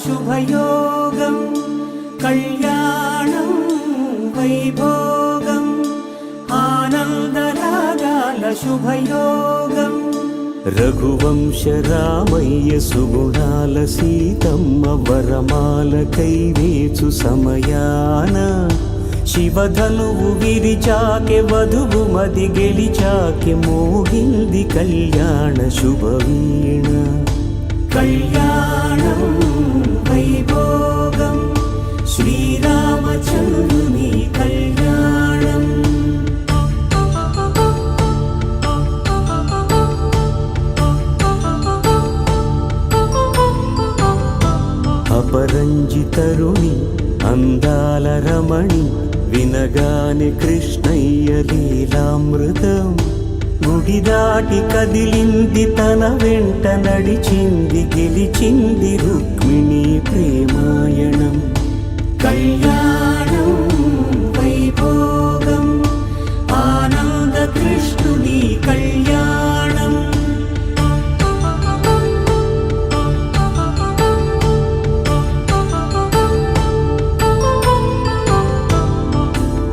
శుభయోగం కళ్యాణం వైభోగం ఆనందరాగాల శుభయోగం రఘువంశ రామయ్య సుగుణాల సీతమ్మ వరమాల కైవేచు సమయాన శివధనువు విరిచాకె వధువు మది గెలిచాకె మోగింది కళ్యాణ శుభవీణ కళ్యాణం వైభోగం శ్రీరామచంద్రుని కళ్యాణం అపరంజితరుణి అందాల రమణి వినగానే కృష్ణయ్య లీలామృతం గుడి దాటి కదిలింది తన వెంట నడిచింది గెలిచింది రుక్మిణి ప్రేమాయణం కళ్యాణం వైభోగం ఆనంద కృష్ణుని కళ్యాణం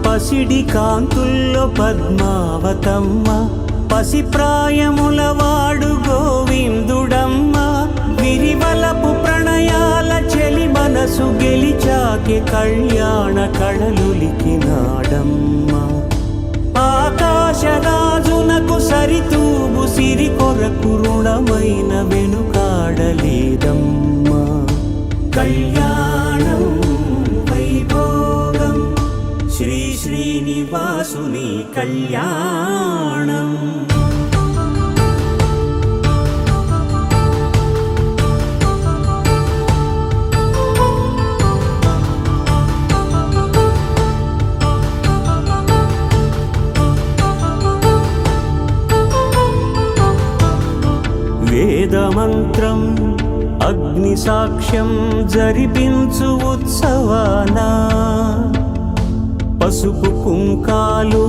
పసిడి కాంతుల్లో పద్మావతమ్మ పసిప్రాయముల వాడు గోవిందుడమ్మ విరివలపు ప్రణయాల చెలి మనసు గెలిచాకె కళ్యాణ కళలులికినాడమ్మ ఆకాశరాజునకు సరితూగు సిరి కొరకు రుణమైన వెనుకాడలేదమ్మ కళ్యాణం వైభోగం శ్రీ శ్రీనివాసుని కళ్యాణం వేదమంత్రం అగ్ని సాక్ష్యం జరిపించు ఉత్సవానా పసుపు కుంకాలు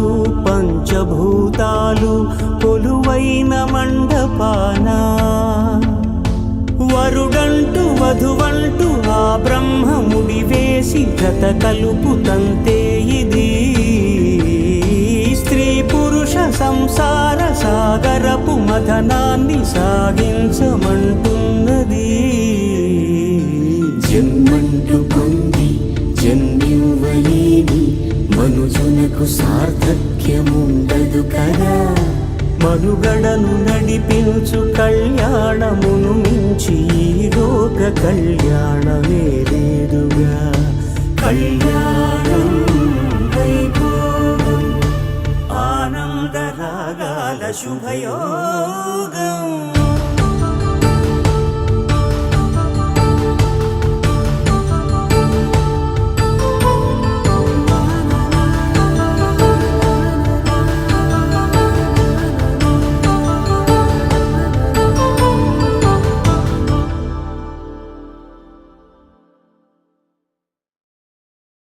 పంచభూతాలు కొలువైన మండపాన వరుడంటూ వధువంటూ ఆ బ్రహ్మముడి వేసి జత కలుపుతంతే ఇది స్త్రీ పురుష సంసార సాగరపు మథనాన్ని సాగించమంటున్నది జన్మంటూ పొంది జన్మివ్వలేని మనుజునకు సార్థక్యముండదు కదా మనుగడను నడిపించు కళ్యాణమును మించి ఈ లోక కళ్యాణమే లేదుగా కళ్యాణం వైభోగం ఆనందరాగాల శుభయోగం